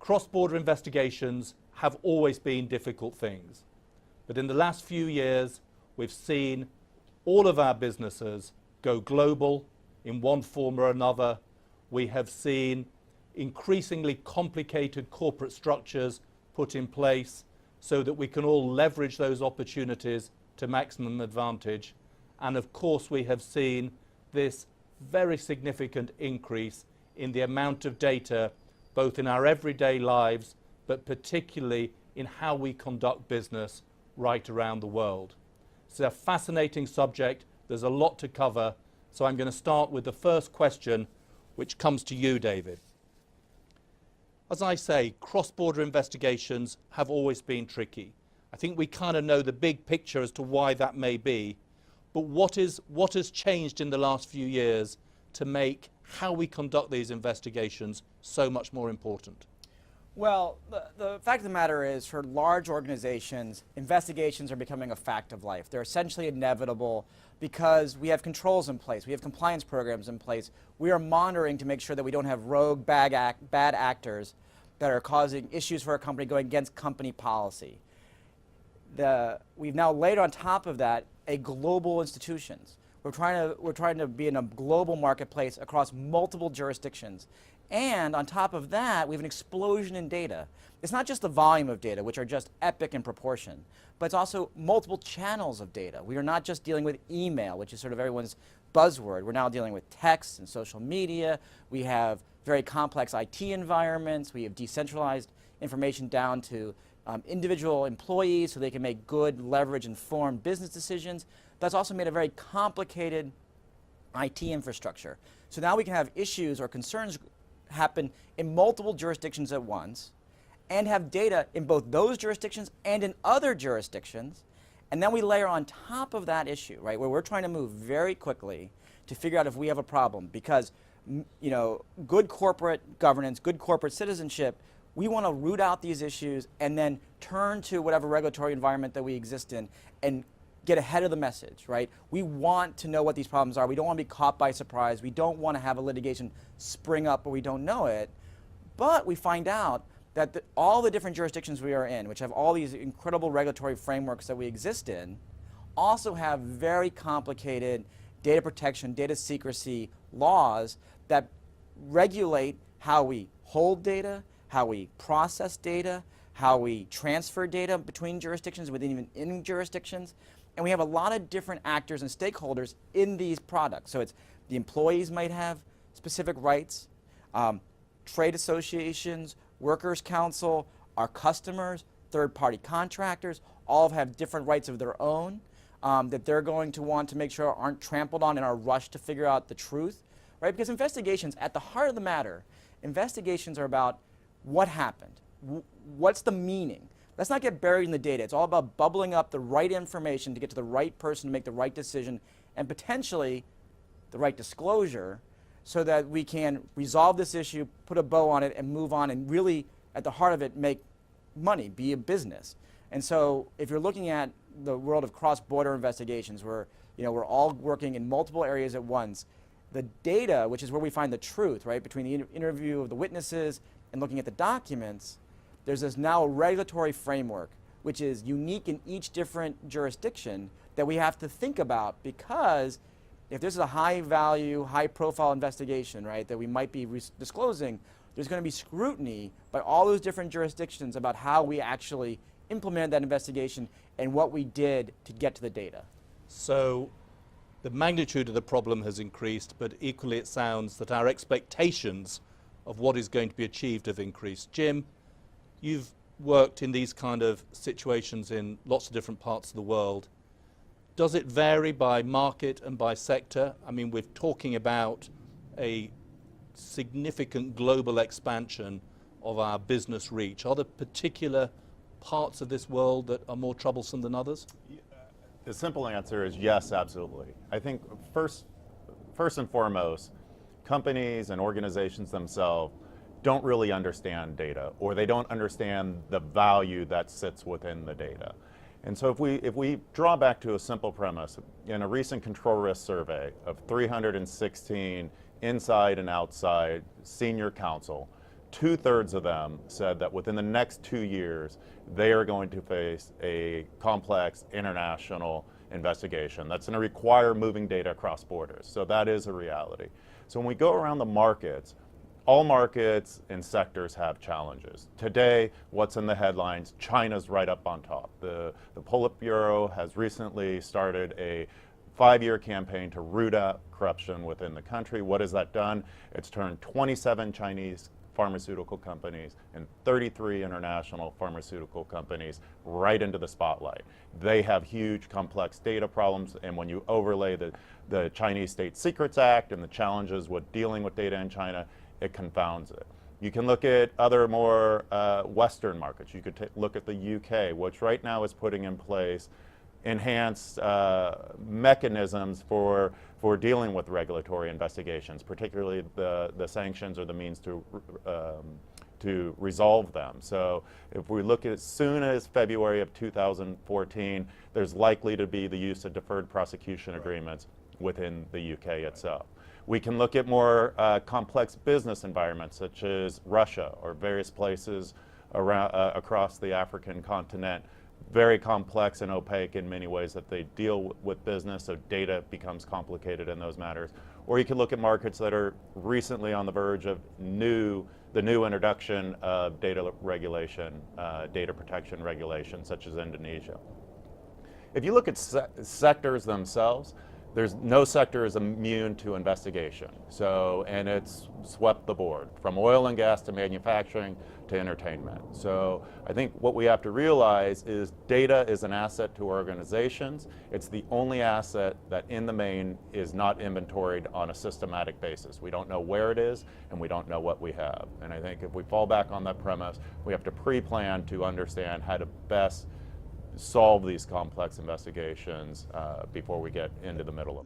Cross-border investigations have always been difficult things. But in the last few years, we've seen all of our businesses go global in one form or another. We have seen increasingly complicated corporate structures put in place so that we can all leverage those opportunities to maximum advantage. And of course, we have seen this very significant increase in the amount of data, both in our everyday lives, but particularly in how we conduct business right around the world. It's a fascinating subject. There's a lot to cover. So I'm going to start with the first question, which comes to you, David. As I say, cross-border investigations have always been tricky. I think we kind of know the big picture as to why that may be. But what has changed in the last few years to make how we conduct these investigations so much more important? Well, the fact of the matter is, for large organizations, investigations are becoming a fact of life. They're essentially inevitable because we have controls in place. We have compliance programs in place. We are monitoring to make sure that we don't have rogue bad actors that are causing issues for our company going against company policy. We've now laid on top of that a global institutions. We're trying to be in a global marketplace across multiple jurisdictions. And on top of that, we have an explosion in data. It's not just the volume of data, which are just epic in proportion, but it's also multiple channels of data. We are not just dealing with email, which is sort of everyone's buzzword. We're now dealing with text and social media. We have very complex IT environments. We have decentralized information down to individual employees so they can make good, leverage-informed business decisions. That's also made a very complicated IT infrastructure. So now we can have issues or concerns happen in multiple jurisdictions at once and have data in both those jurisdictions and in other jurisdictions. And then we layer on top of that issue, right, where we're trying to move very quickly to figure out if we have a problem, because good corporate governance, good corporate citizenship, we want to root out these issues and then turn to whatever regulatory environment that we exist in and get ahead of the message, right? We want to know what these problems are. We don't want to be caught by surprise. We don't want to have a litigation spring up where we don't know it. But we find out that all the different jurisdictions we are in, which have all these incredible regulatory frameworks that we exist in, also have very complicated data protection, data secrecy laws that regulate how we hold data, how we process data, how we transfer data between jurisdictions, even in jurisdictions. And we have a lot of different actors and stakeholders in these products. So it's the employees might have specific rights, trade associations, workers' council, our customers, third-party contractors, all have different rights of their own that they're going to want to make sure aren't trampled on in our rush to figure out the truth, right? Because investigations, at the heart of the matter, investigations are about what happened, what's the meaning. Let's not get buried in the data. It's all about bubbling up the right information to get to the right person to make the right decision and potentially the right disclosure so that we can resolve this issue, put a bow on it, and move on and really, at the heart of it, make money, be a business. And so if you're looking at the world of cross-border investigations where we're all working in multiple areas at once, the data, which is where we find the truth, right, between the interview of the witnesses and looking at the documents, there's this now regulatory framework which is unique in each different jurisdiction that we have to think about, because if this is a high-value, high-profile investigation, right, that we might be disclosing, there's going to be scrutiny by all those different jurisdictions about how we actually implemented that investigation and what we did to get to the data. So the magnitude of the problem has increased, but equally it sounds that our expectations of what is going to be achieved have increased. Jim, you've worked in these kind of situations in lots of different parts of the world. Does it vary by market and by sector? I mean, we're talking about a significant global expansion of our business reach. Are there particular parts of this world that are more troublesome than others? The simple answer is yes, absolutely. I think first and foremost, companies and organizations themselves don't really understand data, or they don't understand the value that sits within the data. And so if we draw back to a simple premise, in a recent control risk survey of 316 inside and outside senior counsel, 2/3 of them said that within the next 2 years, they are going to face a complex international investigation that's going to require moving data across borders. So that is a reality. So when we go around the markets, all markets and sectors have challenges. Today, what's in the headlines? China's right up on top. The Politburo has recently started a 5-year campaign to root out corruption within the country. What has that done? It's turned 27 Chinese pharmaceutical companies and 33 international pharmaceutical companies right into the spotlight. They have huge complex data problems, and when you overlay the Chinese State Secrets Act and the challenges with dealing with data in China, it confounds it. You can look at other more Western markets. You could look at the UK, which right now is putting in place enhanced mechanisms for dealing with regulatory investigations, particularly the sanctions or the means to resolve them. So if we look at as soon as February of 2014, there's likely to be the use of deferred prosecution agreements within the UK itself. We can look at more complex business environments such as Russia or various places around, across the African continent. Very complex and opaque in many ways that they deal with business, so data becomes complicated in those matters. Or you can look at markets that are recently on the verge of the new introduction of data regulation, data protection regulation, such as Indonesia. If you look at sectors themselves, there's no sector is immune to investigation. So, and it's swept the board, from oil and gas to manufacturing to entertainment. So I think what we have to realize is data is an asset to organizations. It's the only asset that in the main is not inventoried on a systematic basis. We don't know where it is and we don't know what we have. And I think if we fall back on that premise, we have to pre-plan to understand how to best solve these complex investigations before we get into the middle of